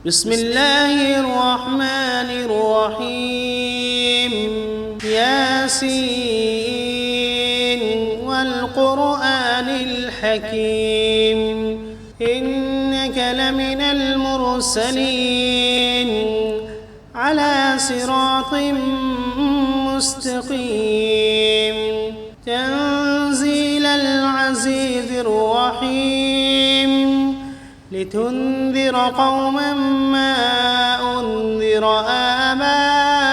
بسم الله الرحمن الرحيم ياسين والقرآن الحكيم إنك لمن المرسلين على صراط مستقيم تنزيل العزيز الرحيم لتنذر قوما ما أنذر آباؤهم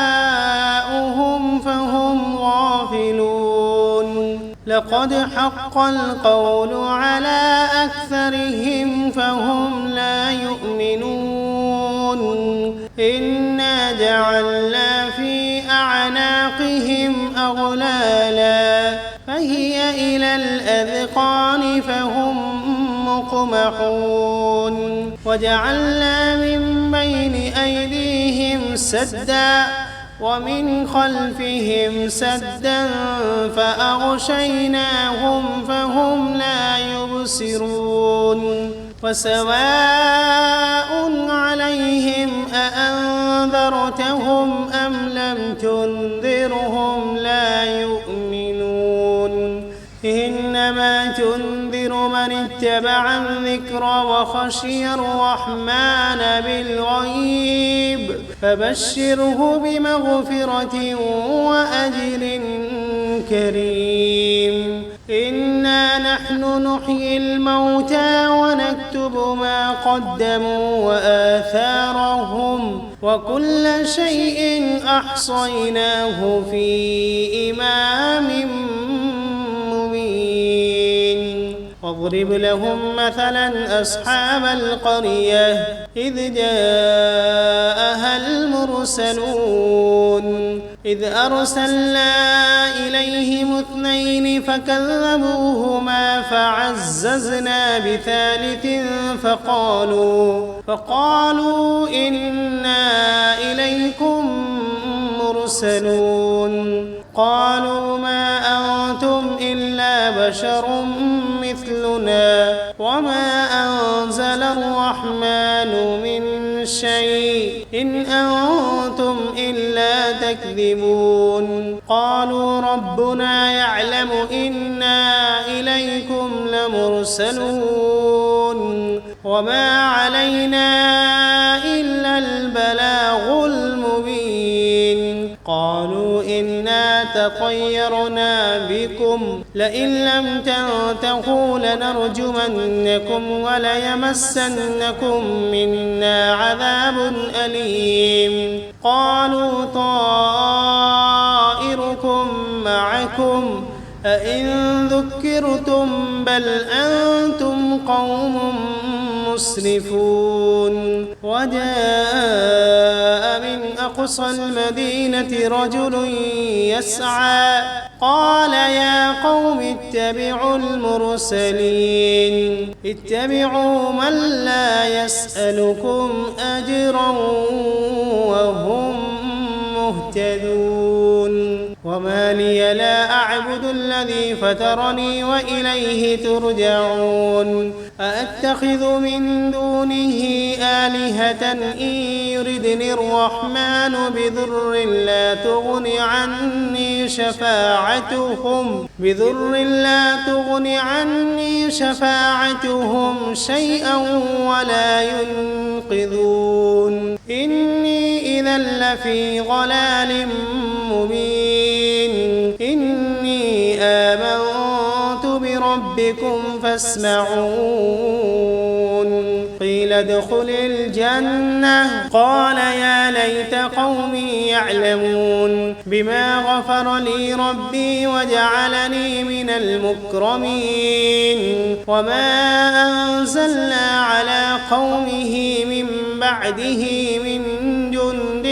فهم غافلون لقد حق القول على أكثرهم فهم لا يؤمنون إنا جعلنا في أعناقهم أغلالا فهي إلى الأذقان فهم مقمحون وجعلنا من بين أيديهم سدا ومن خلفهم سدا فأغشيناهم فهم لا يبصرون وسواء عليهم أأنذرتهم أم لم تنذرهم لا يؤمنون إنما تنذر من اتبع الذكر وخشي الرحمن بالغيب فبشره بمغفرة وأجر كريم إنا نحن نحيي الموتى ونكتب ما قدموا وآثارهم وكل شيء أحصيناه في إمام واضرب لهم مثلا أصحاب القرية إذ جاءها المرسلون إذ أرسلنا إليهم 2 فكذبوهما فعززنا بثالث فقالوا إنا إليكم مرسلون قالوا ما أنتم إلا بشر مثلنا وما أنزل الرحمن من شيء إن أنتم إلا تكذبون قالوا ربنا يعلم إنا إليكم لمرسلون وما علينا إلا البلاغ المبين قالوا إنا تطيرنا بكم لئن لم تنتهوا لنرجمنكم وليمسنكم منا عذاب أليم قالوا طائركم معكم أئن ذكرتم بل أنتم قوم مسرفون وجاء من أقصى المدينة رجل يسعى قال يا قوم اتبعوا المرسلين اتبعوا من لا يسألكم أجرا وهم مهتدون وما لي لا أعبد الذي فطرني وإليه ترجعون أأتخذ من دونه آلهة إن يردني الرحمن بضر لا تغن عني شفاعتهم شيئا ولا ينقذون إني إذا لفي ضلال مبين إني آمنت بربكم فاسمعون قيل ادخل الجنة قال يا ليت قومي يعلمون بما غفر لي ربي وجعلني من المكرمين وما أنزلنا على قومه من بعده من جند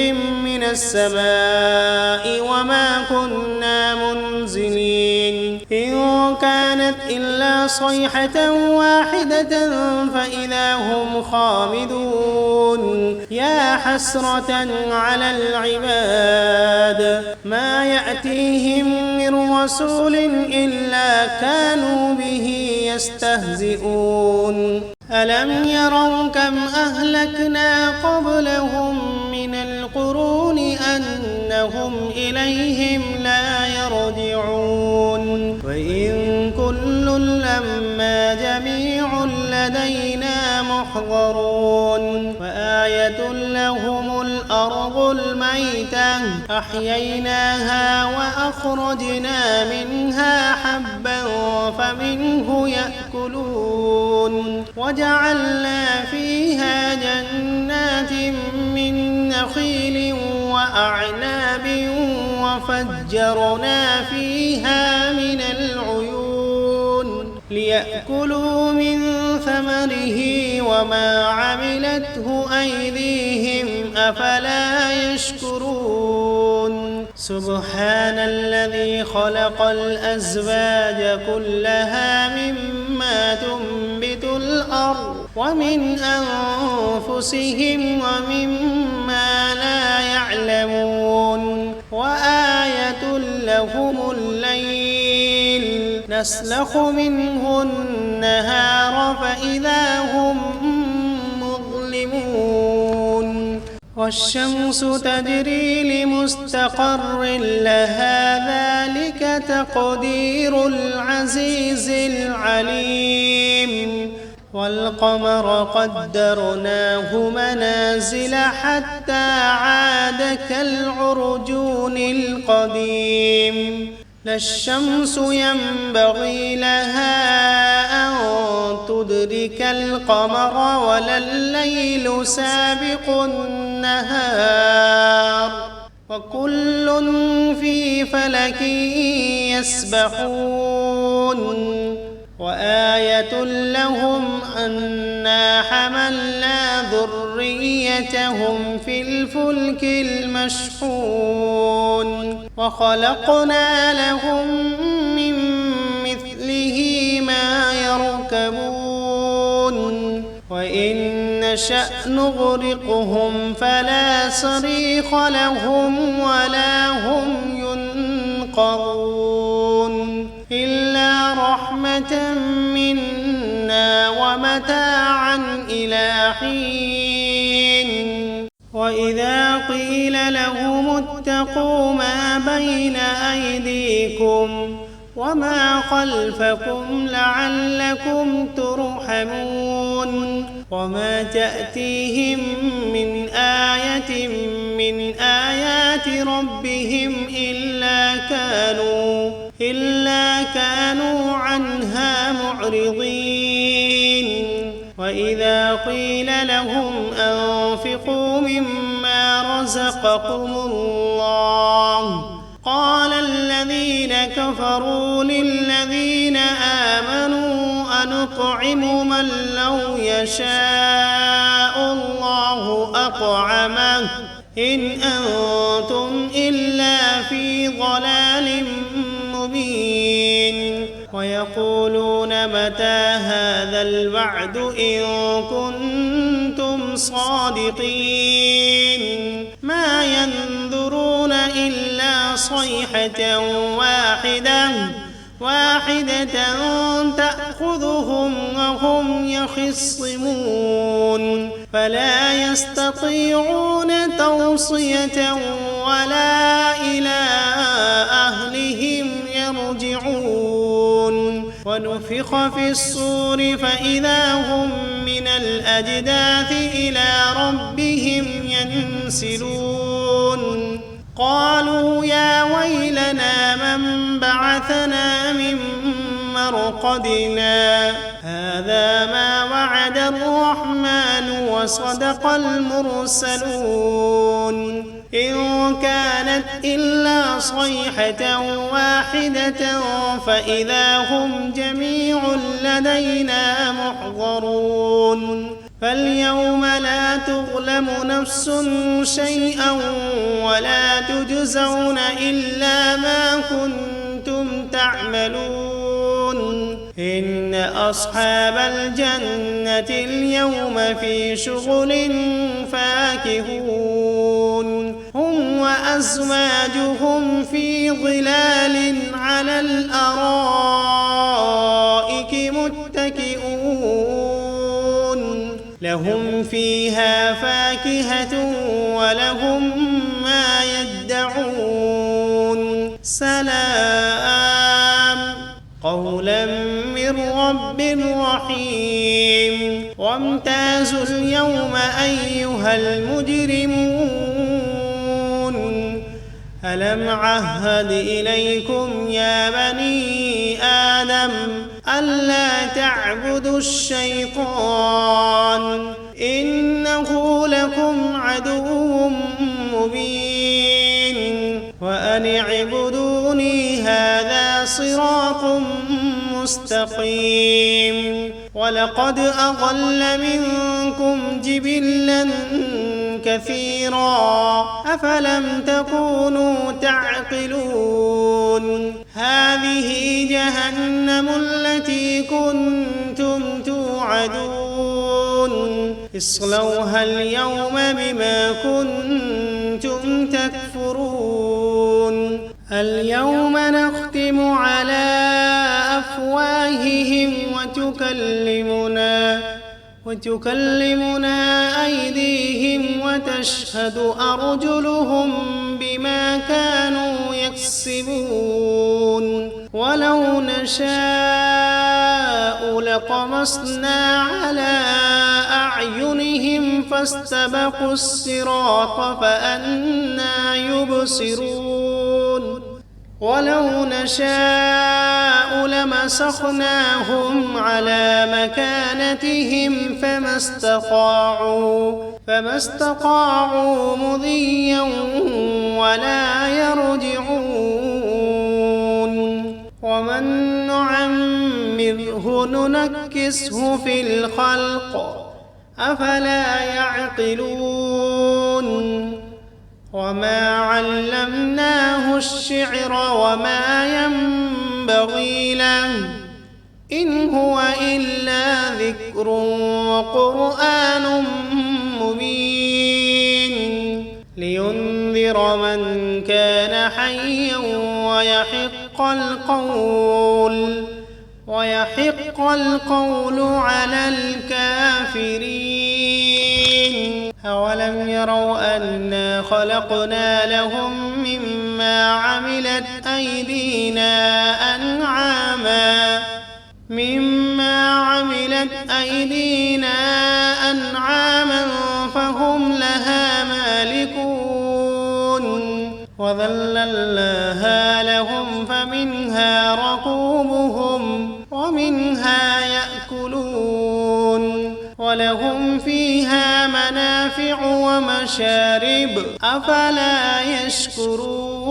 من السماء وما كنا منزلين إن كانت إلا صيحة واحدة فإذا هم خامدون يا حسرة على العباد ما يأتيهم من رسول إلا كانوا به يستهزئون ألم يروا كم أهلكنا قبلهم من القرون أنهم إليهم لا يرجعون وإن كل لما جميع لدينا محضرون وآية لهم الأرض الميتة أحييناها وأخرجنا منها حبا فمنه يأكلون وجعلنا فيها جنات من نخيل وأعناب وفجرنا فيها من العيون ليأكلوا من ثمره وما عملته أيديهم أفلا يشكرون سبحان الذي خلق الأزواج كلها مما تنبت الأرض ومن أنفسهم ومما لا يعلمون وآية لهم الليل نسلخ منه النهار فإذا هم مظلمون والشمس تجري لمستقر لها ذلك تقدير العزيز العليم والقمر قدرناه منازل حتى عاد كالعرجون القديم لا الشمس ينبغي لها أن تدرك القمر ولا الليل سابق النهار وكل في فلك يسبحون وآية لهم أنا حملنا ذريتهم في الفلك المشحون وخلقنا لهم من مثله ما يركبون وإن نشأ نغرقهم فلا صريخ لهم ولا هم ينقذون إلا رحمة منا ومتاعا إلى حين وإذا قيل لهم اتقوا ما بين أيديكم وما خلفكم لعلكم ترحمون وما تأتيهم من آية من آيات ربهم إلا كانوا عنها معرضين وإذا قيل لهم أنفقوا مما رزقكم الله قال الذين كفروا للذين آمنوا أنطعم من لو يشاء الله أطعمه إن أنتم إلا في ضلال مبين ويقولون متى هذا الوعد إن كنتم صادقين ما ينظرون إلا صيحة واحدة تأخذهم وهم يخصمون فلا يستطيعون توصية ولا إلى أهلهم يرجعون ونفخ في الصور فإذا هم من الأجداث إلى ربهم ينسلون قالوا يا ويلنا من بعثنا من مرقدنا هذا ما وعد الرحمن وصدق المرسلون إن كانت إلا صيحة واحدة فإذا هم جميع لدينا محضرون فاليوم لا تظلم نفس شيئا ولا تجزون إلا ما كنتم تعملون إن أصحاب الجنة اليوم في شغل فاكهون هم وأزواجهم في ظلال على الأرائك متكئون فيها فاكهة ولهم ما يدعون سلام قولا من رب رحيم وامتازوا اليوم أيها المجرمون ألم عهد إليكم يا بني آدم ألا تعبدوا الشيطان إنه لكم عدو مبين وأن اعبدوني هذا صراط مستقيم ولقد أضل منكم جبلا كثيرا أفلم تكونوا تعقلون هذه جهنم التي كنتم توعدون اصلوها اليوم بما كنتم تكفرون اليوم نختم على أفواههم وتكلمنا أيديهم وتشهد أرجلهم بما كانوا يكسبون ولو نشاء لطمسنا على أعينهم فاستبقوا الصراط فأنى يبصرون ولو نشاء لمسخناهم على مكانتهم فما استطاعوا مضيا ولا يرجعون ومن نعمره ننكسه في الخلق أفلا يعقلون وما علمناه الشعر وما ينبغي له إن هو إلا ذكر وقرآن مبين لينذر من كان حيا ويحق القول على الكافرين أولم يروا أنا خلقنا لهم مما عملت أيدينا أنعاما فهم لها مالكون وذللناها لهم فمنها ركوبهم ومنها يأكلون ولهم فيها منافع ومشارب أفلا يشكرون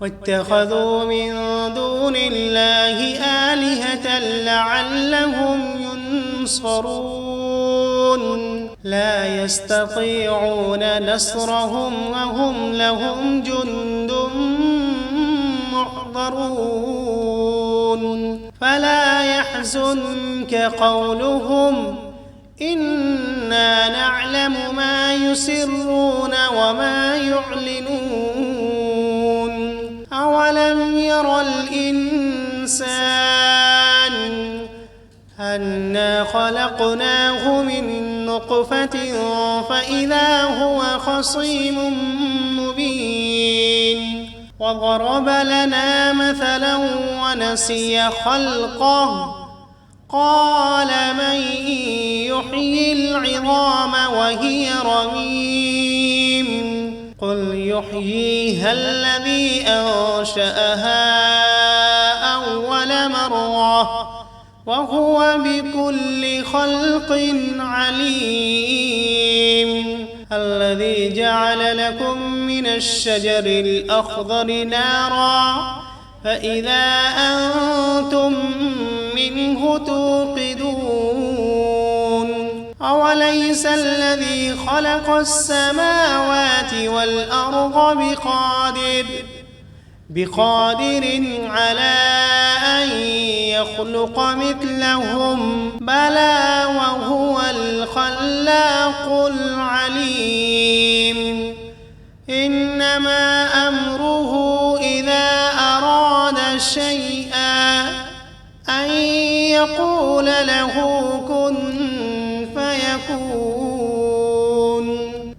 واتخذوا من دون الله آلهة لعلهم ينصرون لا يستطيعون نصرهم وهم لهم جند محضرون فلا يحزنك قولهم إنا نعلم ما يسرون وما يعلنون أولم ير الإنسان أنا خلقناه من نطفة فإذا هو خصيم مبين وضرب لنا مثلا ونسي خلقه قال من يحيي العظام وهي رميم قل يحييها الذي أنشأها أول مرة وهو بكل خلق عليم الذي جعل لكم من الشجر الأخضر نارا فإذا أنتم منه توقدون أوليس الذي خلق السماوات والأرض بقادر على أن يخلق مثلهم بلى وهو الخلاق العليم إنما أمره إذا أراد شيئا أن يقول له كن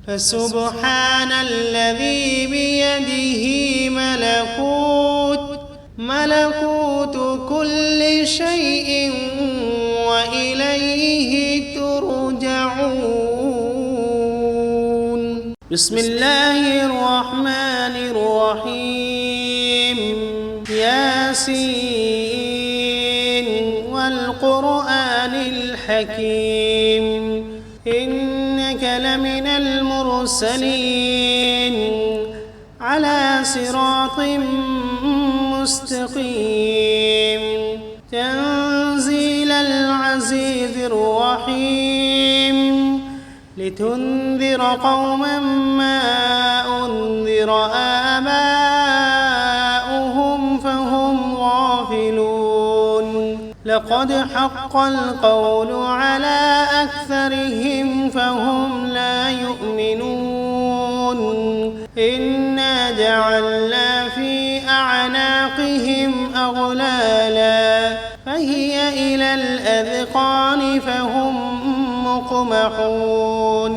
فسبحان الذي بيده ملكوت كل شيء وإليه ترجعون. بسم الله الرحمن الرحيم. ياسين والقرآن الحكيم إنك لمن المرسلين على صراط مستقيم تنزيل العزيز الرحيم لتنذر قوما ما أنذر آباؤهم فهم غافلون لقد حق القول على أكثرهم فهم لا يؤمنون إنا جعلنا في أعناقهم أغلالا فهي إلى الأذقان فهم مقمحون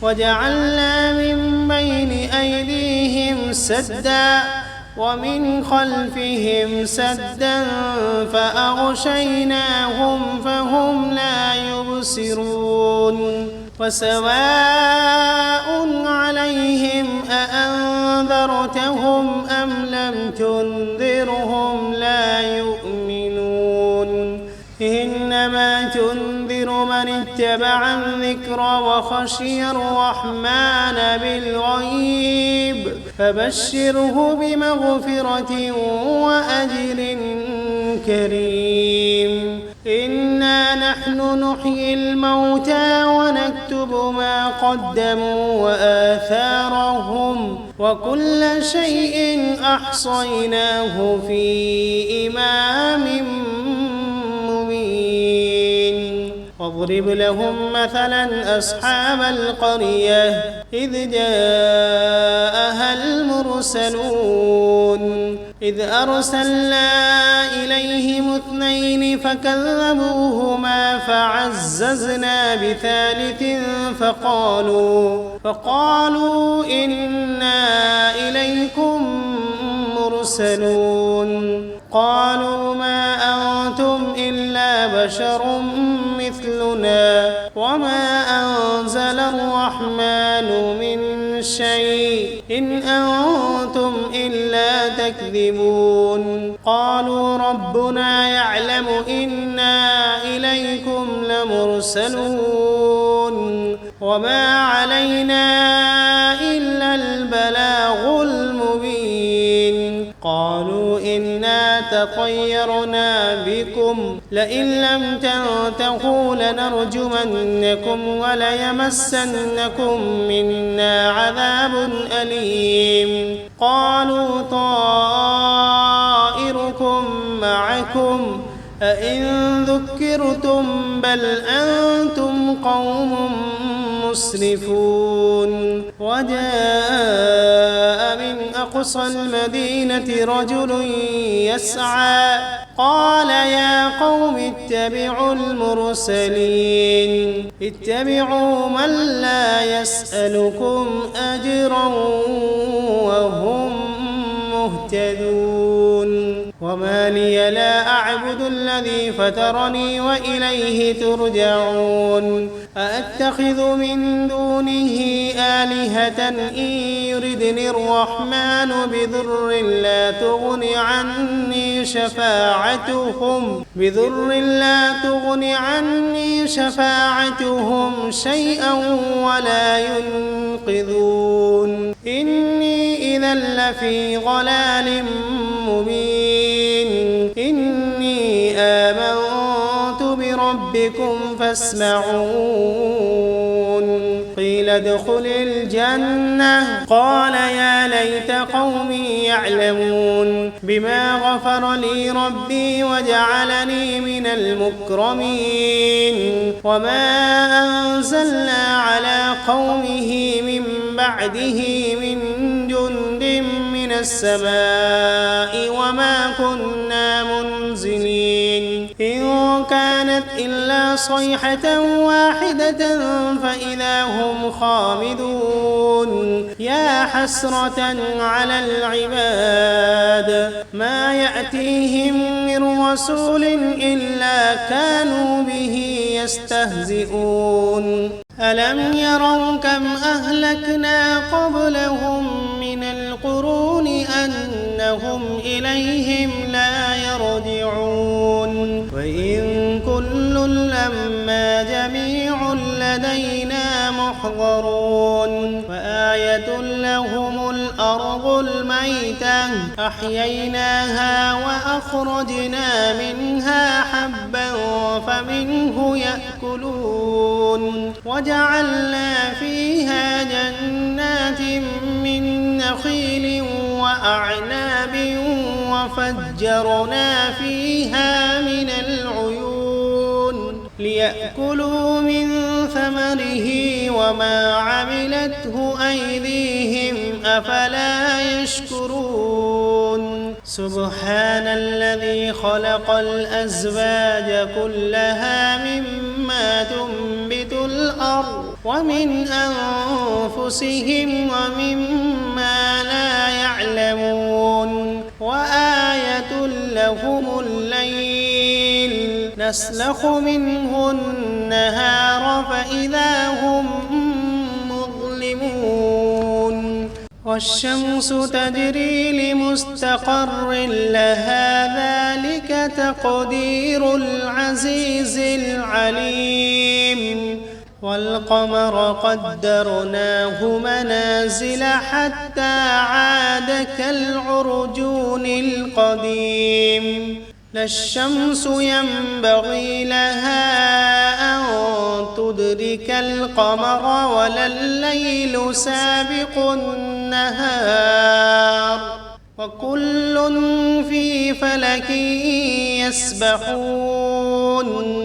وجعلنا من بين أيديهم سدا ومن خلفهم سدا فأغشيناهم فهم لا يبصرون وسواء عليهم أأنذرتهم أم لم تنذرهم لا يؤمنون إنما تنذر من اتبع الذكر وخشي الرحمن بالغيب فبشره بمغفرة وأجر كريم إنا نحن نحيي الموتى ونكتب ما قدموا وآثارهم وكل شيء أحصيناه في إمام مبين واضرب لهم مثلا أصحاب القرية إذ جاءها المرسلون إذ أرسلنا إليهم 2 فكذبوهما فعززنا بثالث فقالوا إنا إليكم مرسلون قالوا ما أنتم إلا بشر مثلنا وما أنزل الرحمن من شيء إن أنتم إلا تكذبون قالوا ربنا يعلم إنا إليكم لمرسلون وما علينا إلا البلاغ المبين قالوا إنا تطيرنا بكم لئن لم تنتهوا لنرجمنكم وليمسنكم منا عذاب أليم قالوا طائركم معكم أئن ذكرتم بل أنتم قوم مسرفون وجاء من أقصى المدينة رجل يسعى قال يا قوم اتبعوا المرسلين اتبعوا من لا يسألكم أجرا وهم مهتدون وما لي لا أعبد الذي فطرني وإليه ترجعون أأتخذ من دونه آلهة إن يردني الرحمن بضر لا تغن عني شفاعتهم شيئا ولا ينقذون إني إذا لفي ضلال مبين إني آمنت بربكم فاسمعون قيل ادخل الجنة قال يا ليت قومي يعلمون بما غفر لي ربي وجعلني من المكرمين وما أنزلنا على قومه من بعده من جند من السماء وما كنا منزلين إن كانت إلا صيحة واحدة فإذا هم خامدون يا حسرة على العباد ما يأتيهم من رسول إلا كانوا به يستهزئون ألم يروا كم أهلكنا قبلهم من القرون أنهم إليهم لا يرجعون وإن كل لما جميع لدينا محضرون وآية لهم الأرض الميتة أحييناها وأخرجنا منها حبا فمنه يأكلون وجعلنا فيها جنات من نخيل وأعناب وفجرنا فيها من العيون ليأكلوا من ثمره وما عملته أيديهم أفلا يشكرون سبحان الذي خلق الأزواج كلها مما تنبت الأرض ومن أنفسهم ومما لا يعلمون وآية لهم الليل نسلخ منه النهار فإذا هم مظلمون والشمس تجري لمستقر لها ذلك تقدير العزيز العليم والقمر قدرناه منازل حتى عاد كالعرجون القديم لا الشمس ينبغي لها أن تدرك القمر ولا الليل سابق النهار وكل في فلك يسبحون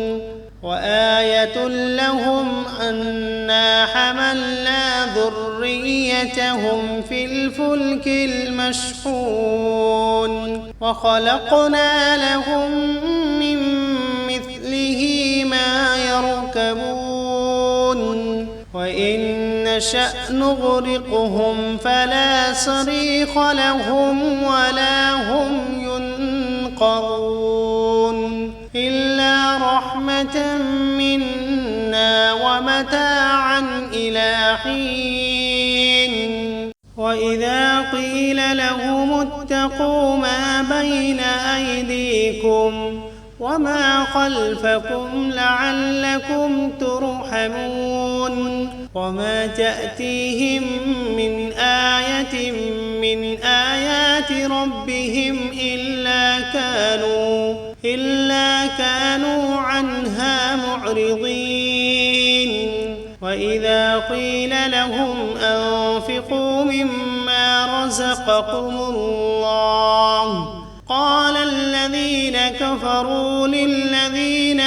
وآية لهم أنا حملنا ذريتهم في الفلك المشحون وخلقنا لهم من مثله ما يركبون وإن نشأ نغرقهم فلا صريخ لهم ولا هم ينقذون إلا رحمة منا ومتاعا إلى حين وإذا قيل لهم اتقوا ما بين أيديكم وما خلفكم لعلكم ترحمون وما تأتيهم من آية من آيات ربهم إلا كانوا عنها معرضين وإذا قيل لهم أنفقوا مما رزقكم الله قال الذين كفروا للذين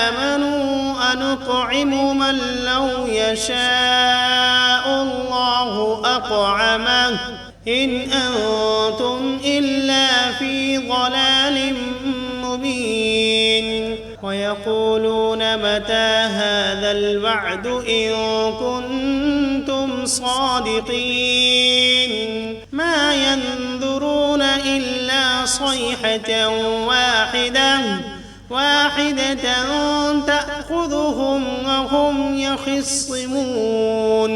آمنوا أنطعم من لو يشاء الله أطعمه إن أنتم إلا في ضلال مبين ويقولون متى هذا الوعد إن كنتم صادقين ما ينظرون إلا صيحة واحدة تأخذهم وهم يخصمون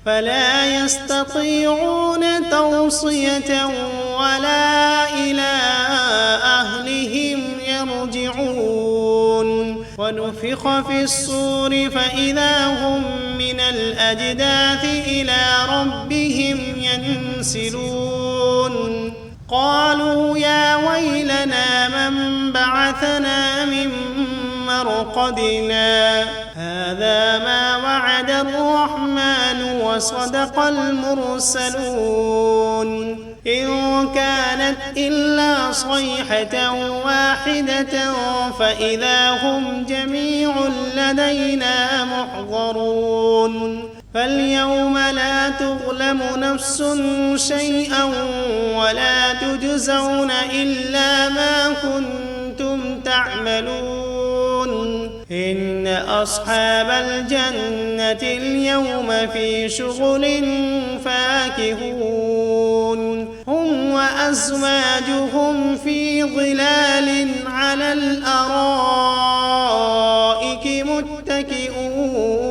فلا يستطيعون توصية ولا إلى أهلهم يرجعون ونفخ في الصور فإذا هم من الأجداث إلى ربهم ينسلون قالوا يا ويلنا من بعثنا من مرقدنا هذا ما وعد الرحمن وصدق المرسلون إن كانت إلا صيحة واحدة فإذا هم جميع لدينا محضرون فاليوم لا تظلم نفس شيئا ولا تجزون إلا ما كنتم تعملون إن أصحاب الجنة اليوم في شغل فاكهون هم وأزواجهم في ظلال على الأرائك متكئون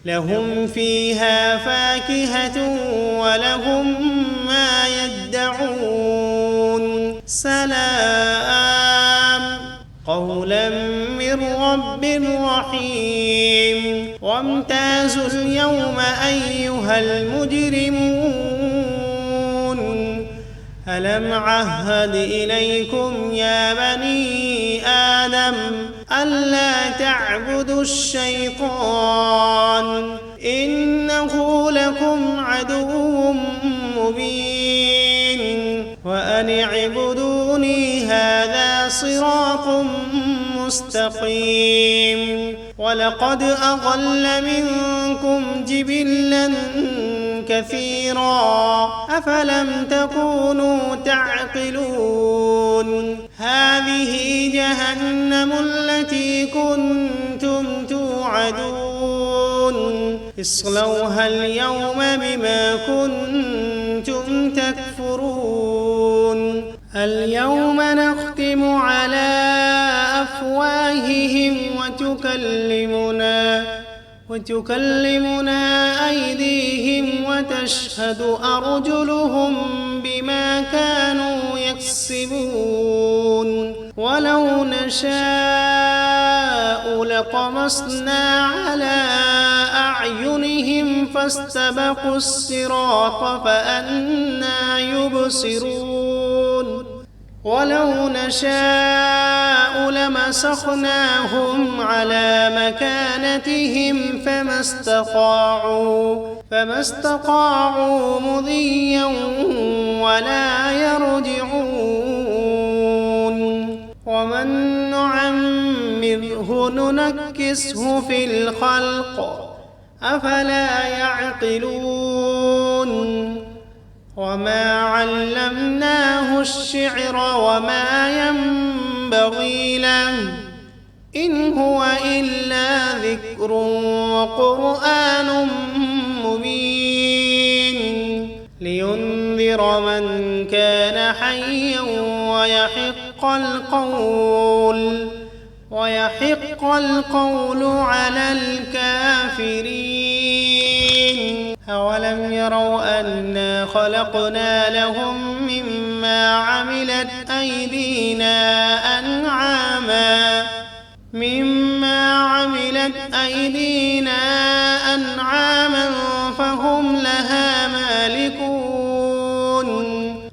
لهم فيها فاكهة ولهم ما يدعون سلام قولا من رب رحيم وامتازوا اليوم أيها المجرمون ألم عهد إليكم يا بني آدم ألا تعبدوا الشيطان إنه لكم عدو مبين وأن اعبدوني هذا صراط مستقيم ولقد أضل منكم جبلا كثيرا أفلم تكونوا تعقلون هذه جهنم التي كنتم توعدون اصلوها اليوم بما كنتم تكفرون اليوم نختم على أفواههم وتكلمنا أيديهم وتشهد أرجلهم بما كانوا يكسبون ولو نشاء لطمسنا على أعينهم فاستبقوا الصراط فأنى يبصرون ولو نشاء لمسخناهم على مكانتهم فما استطاعوا مضيا ولا يرجعون ومن نعمره ننكسه في الخلق أفلا يعقلون وما علمناه الشعر وما ينبغي له إن هو إلا ذكر وقرآن مبين لينذر من كان حيا ويحق القول على الكافرين أولم يروا أنا خلقنا لهم مما عملت أيدينا أنعاما فهم لها مالكون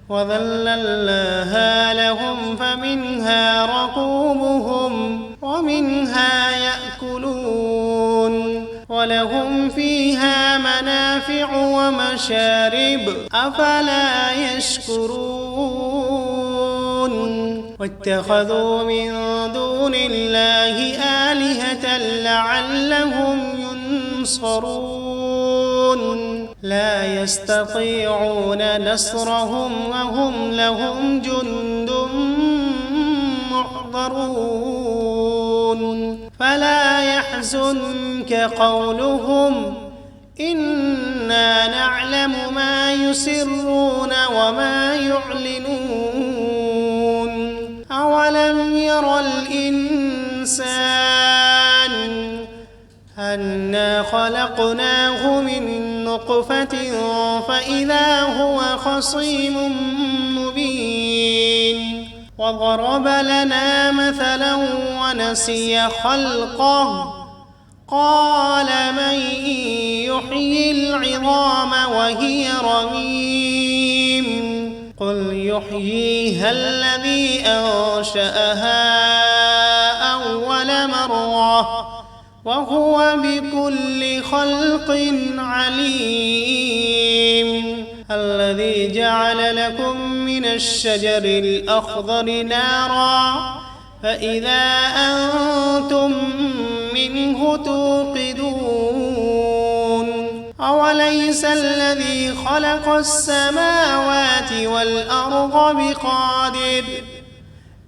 وذللناها لهم فمنها ركوبهم ومنها يأكلون ولهم فيها منافع ومشارب أفلا يشكرون واتخذوا من دون الله آلهة لعلهم ينصرون لا يستطيعون نصرهم وهم لهم جند محضرون فلا يحزنك قولهم إنا نعلم ما يسرون وما يعلنون أولم ير الإنسان أنا خلقناه من نطفة فإذا هو خصيم مبين وضرب لنا مثلا ونسي خلقه قال من يحيي العظام وهي رميم قل يحييها الذي أنشأها أول مرة وهو بكل خلق عليم الذي جعل لكم من الشجر الأخضر نارا فإذا أنتم منه توقدون أوليس الذي خلق السماوات والأرض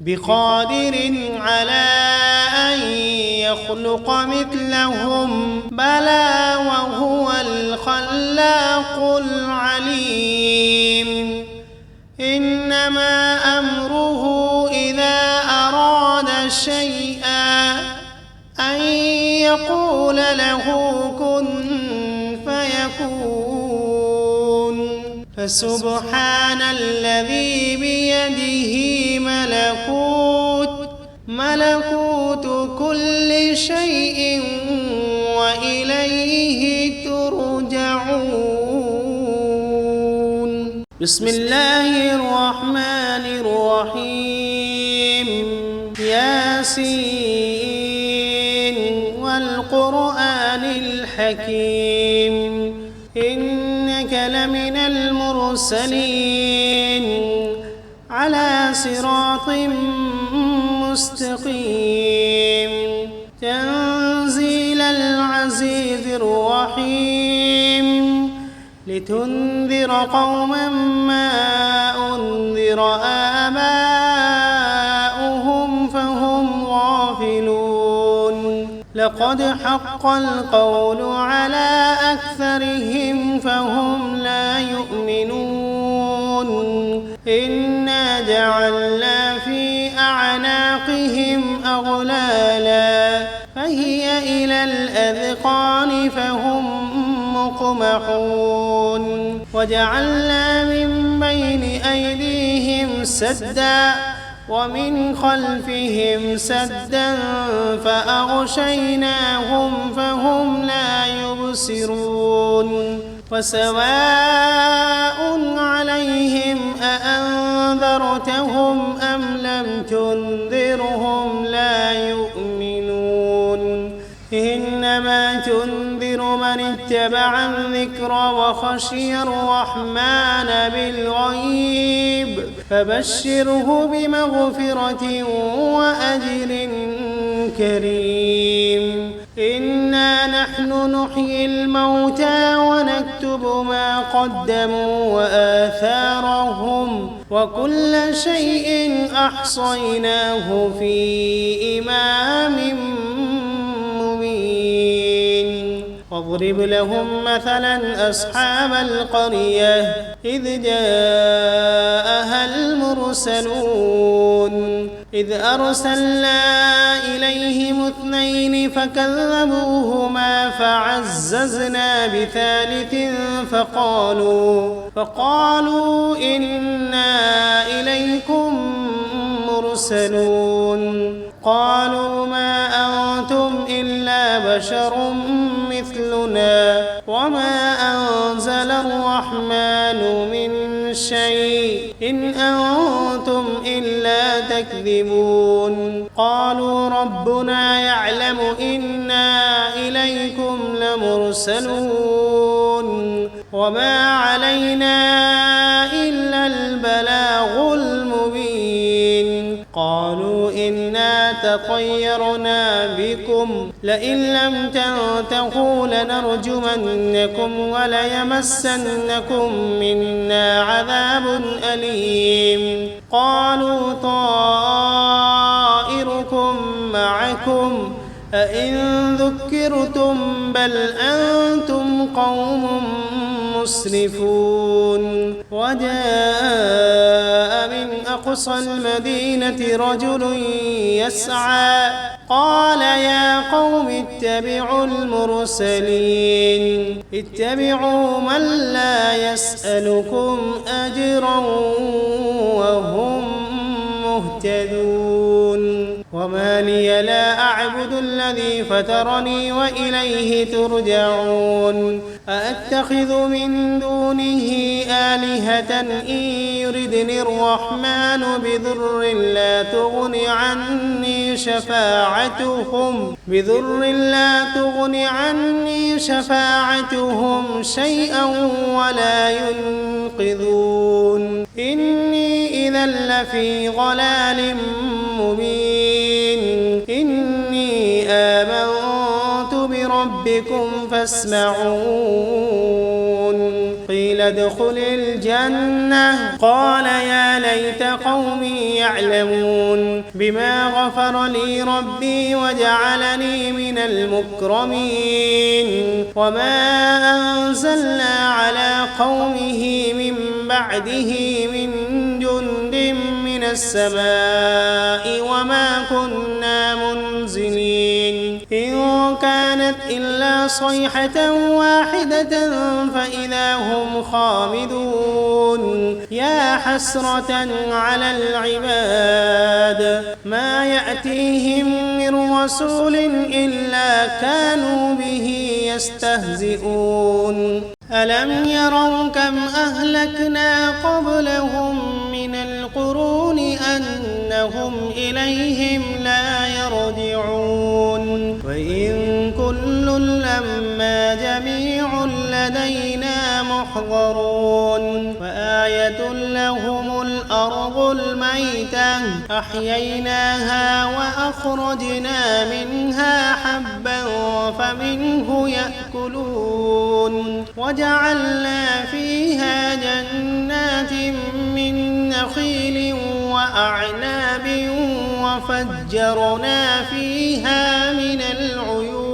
بقادر على أن يخلق مثلهم بلى وهو الخلاق العليم إنما أمره إذا أراد شيئا أن يقول له كن فيكون فسبحان الذي بيده ملكوت كل شيء وإليه ترجعون. بسم الله الرحمن الرحيم. ياسين والقرآن الحكيم إنك لمن المرسلين على صراط مستقيم تنزيل العزيز الرحيم لتنذر قوما ما أنذر آباؤهم فهم غافلون لقد حق القول على أكثرهم فهم لا يؤمنون إنا جعلنا في أعناقهم أغلالا فهي إلى الأذقان فهم مقمحون وجعلنا من بين أيديهم سدا ومن خلفهم سدا فأغشيناهم فهم لا يبصرون وسواء عليهم أأنذرتهم أم لم تنذرهم لا يؤمنون إنما تنذر من اتبع الذكر وخشي الرحمن بالغيب فبشره بمغفرة وأجر كريم إنا نحن نحيي الموتى ونكتب ما قدموا وآثارهم وكل شيء أحصيناه في إمام مبين واضرب لهم مثلا أصحاب القرية إذ جاءها المرسلون إذ أرسلنا إليهم اثنين فكذبوهما فعززنا بثالث فقالوا إنا إليكم مرسلون قالوا ما أنتم إلا بشر مثلنا وما أنزل الرحمن من شيء إن أنتم إلا تكذبون قالوا ربنا يعلم إنا إليكم لمرسلون وما علينا إلا البلاغ المبين قالوا إنا تطيرنا بكم لئن لم تنتهوا لنرجمنكم وليمسنكم منا عذاب أليم قالوا طائركم معكم أئن ذكرتم بل أنتم قوم مسرفون وجاء من أقصى المدينة رجل يسعى قال يا قوم اتبعوا المرسلين اتبعوا من لا يسألكم أجرا وهم مهتدون وما لي لا أعبد الذي فطرني وإليه ترجعون أأتخذ من دونه آلهة إن يردني الرحمن بضر لا تغن عني شفاعتهم شيئا ولا ينقذون إني إذا لفي ضلال مبين إني آمنت بربكم فاسمعون قيل قيل ادخل الجنة قال يا ليت قومي يعلمون بما غفر لي ربي وجعلني من المكرمين وما أنزلنا على قومه من بعده من جند من السماء وما كنا منزلين إن كانت إلا صيحة واحدة فإذا هم خامدون يا حسرة على العباد ما يأتيهم من رسول إلا كانوا به يستهزئون ألم يروا كم أهلكنا قبلهم من القرون أنهم إليهم لا يرجعون وإن كل لما جميع لدينا محضرون وآية لهم الأرض الميتة أحييناها وأخرجنا منها حبا فمنه يأكلون وجعلنا فيها جنات من نخيل وأعناب وفجرنا فيها من العيون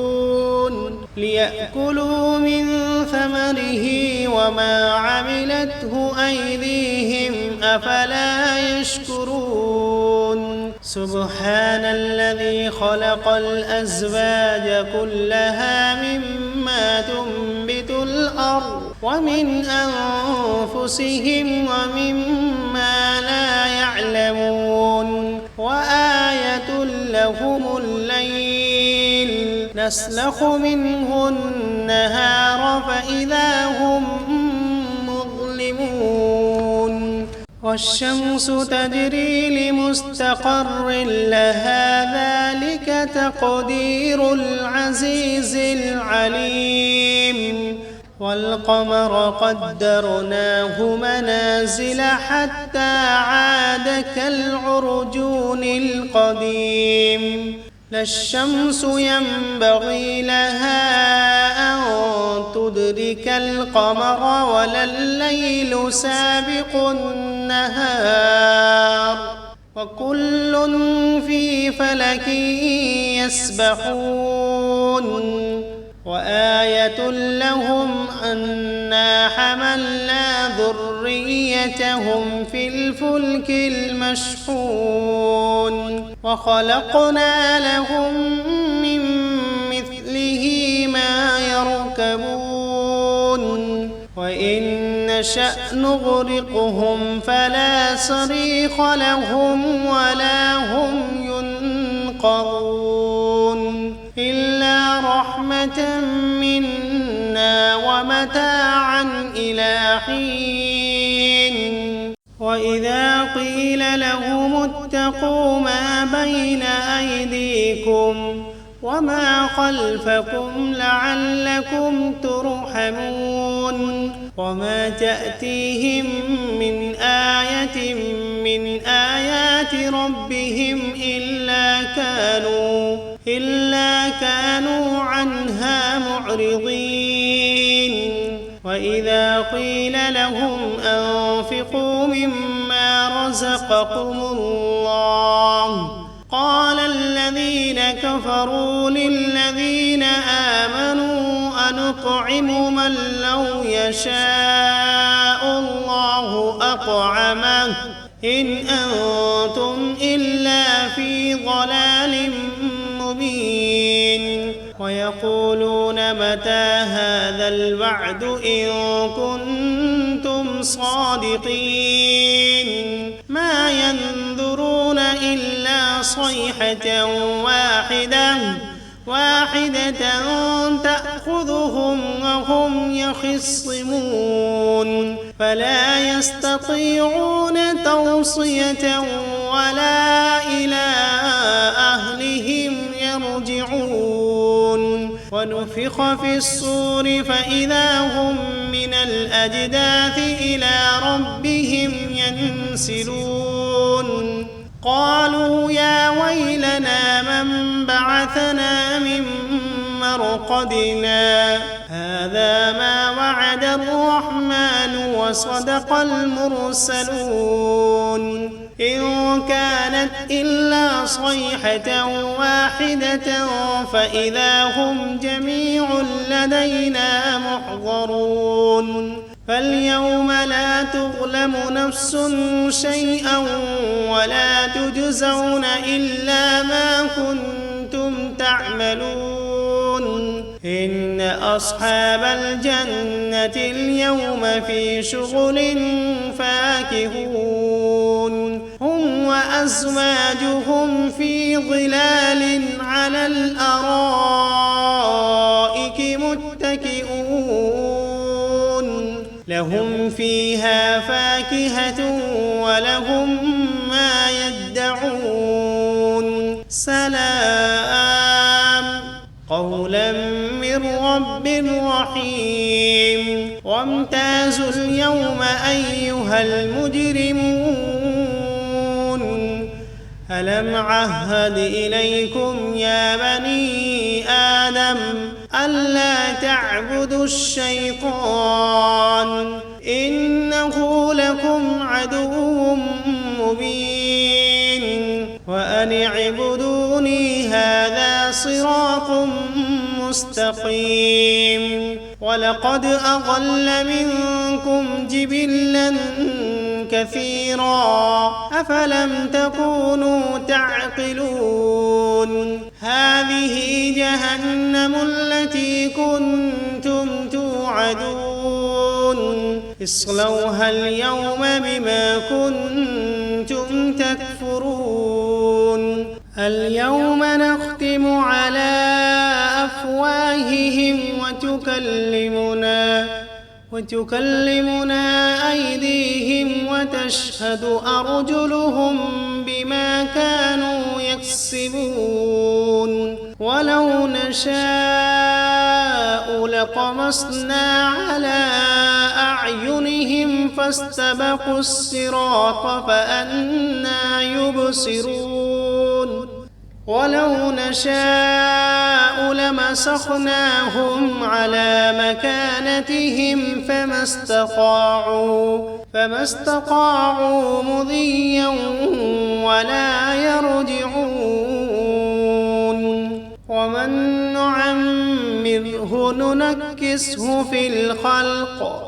ليأكلوا من ثمره وما عملته أيديهم أفلا يشكرون سبحان الذي خلق الأزواج كلها مما تنبت الأرض ومن أنفسهم ومما لا يعلمون وآية لهم الليل نسلخ منه النهار فإذا هم مظلمون والشمس تجري لمستقر لها ذلك تقدير العزيز العليم والقمر قدرناه منازل حتى عاد كالعرجون القديم لا الشمس ينبغي لها أن تدرك القمر ولا الليل سابق النهار وكل في فلك يسبحون وآية لهم أنا حملنا ذريتهم في الفلك المشحون وخلقنا لهم من مثله ما يركبون وإن نشأ نغرقهم فلا صريخ لهم ولا هم ينقذون إلا رحمة منا ومتاعا إلى حين وإذا قيل لهم اتقوا ما بين أيديكم وما خلفكم لعلكم ترحمون وما تأتيهم من آية من آيات ربهم إلا كانوا عنها معرضين وإذا قيل لهم أنفقوا مما رزقكم الله قال الذين كفروا للذين آمنوا أنطعم من لو يشاء الله أطعمه إن أنتم إلا في ضلال مبين ويقولون متى هذا الوعد إن كنتم صادقين ما ينظرون إلا صيحة واحدة تأخذهم وهم يخصمون فلا يستطيعون توصية ولا إلى أهلهم يرجعون ونفخ في الصور فإذا هم من الأجداث إلى ربهم ينسلون قالوا يا ويلنا من بعثنا من مرقدنا هذا ما وعد الرحمن وصدق المرسلون إن كانت إلا صيحة واحدة فإذا هم جميع لدينا محضرون فاليوم لا تظلم نفس شيئا ولا تجزون إلا ما كنتم تعملون إن أصحاب الجنة اليوم في شغل فاكهون هم وأزواجهم في ظلال على الأرائك متكئون لهم فيها فاكهة ولهم ما يدعون سلام قولا من رب رحيم وامتازوا اليوم أيها المجرمون ألم عهد إليكم يا بني آدم ألا تعبدوا الشيطان إنه لكم عدو مبين وأن اعبدوني هذا صراط مستقيم ولقد أضل منكم جبلا كثيرا أفلم تكونوا تعقلون هذه جهنم التي كنتم توعدون اصلوها اليوم بما كنتم تكفرون اليوم نختم على أفواههم وتكلمنا أيديهم وتشهد أرجلهم بما كانوا يكسبون ولو نشاء لطمسنا على أعينهم فاستبقوا الصراط فأنى يبصرون ولو نشاء لمسخناهم على مكانتهم فما استطاعوا مضيا ولا يرجعون ومن نعمره ننكسه في الخلق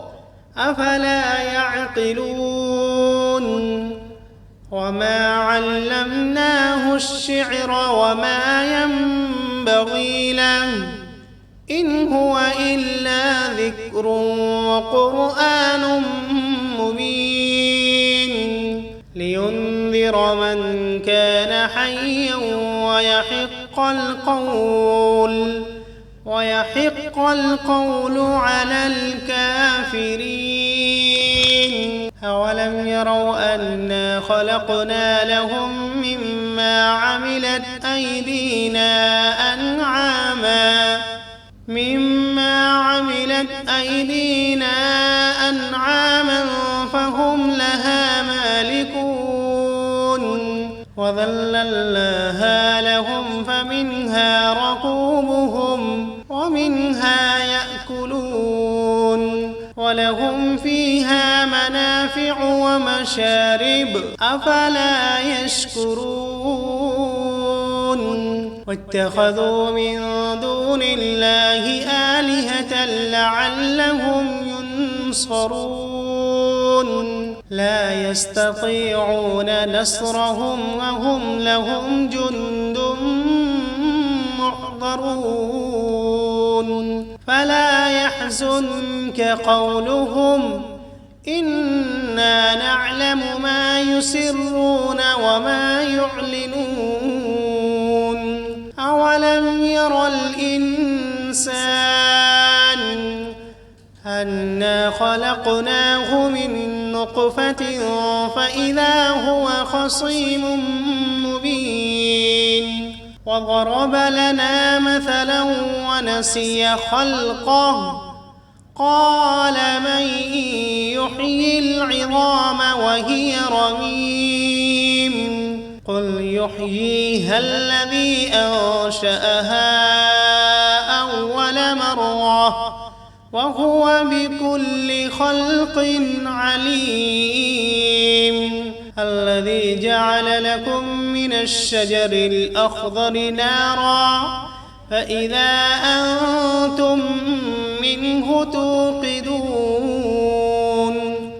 أفلا يعقلون وما علمناه الشعر وما ينبغي له إن هو إلا ذكر وقرآن مبين لينذر من كان حيا ويحق القول على الكافرين أولم يروا أنا خلقنا لهم مما عملت أيدينا أنعاما فهم لها مالكون وذللناها لهم فمنها ركوبهم ومنها يأكلون ولهم فيها منافع ومشارب أفلا يشكرون واتخذوا من دون الله آلهة لعلهم ينصرون لا يستطيعون نصرهم وهم لهم جند محضرون فلا يحزنك قولهم إنا نعلم ما يسرون وما يعلنون أولم ير الإنسان أنا خلقناه من نطفة فإذا هو خصيم مبين وضرب لنا مثلا ونسي خلقه قال من يحيي العظام وهي رميم قل يحييها الذي أنشأها أول مرة وهو بكل خلق عليم. الذي جعل لكم من الشجر الأخضر نارا فإذا أنتم منه توقدون.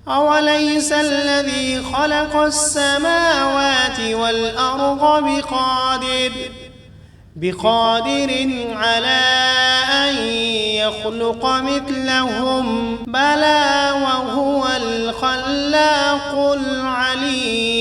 أوليس الذي خلق السماوات والأرض بقادر على أن يخلق مثلهم؟ بلى وهو الخلاق العليم.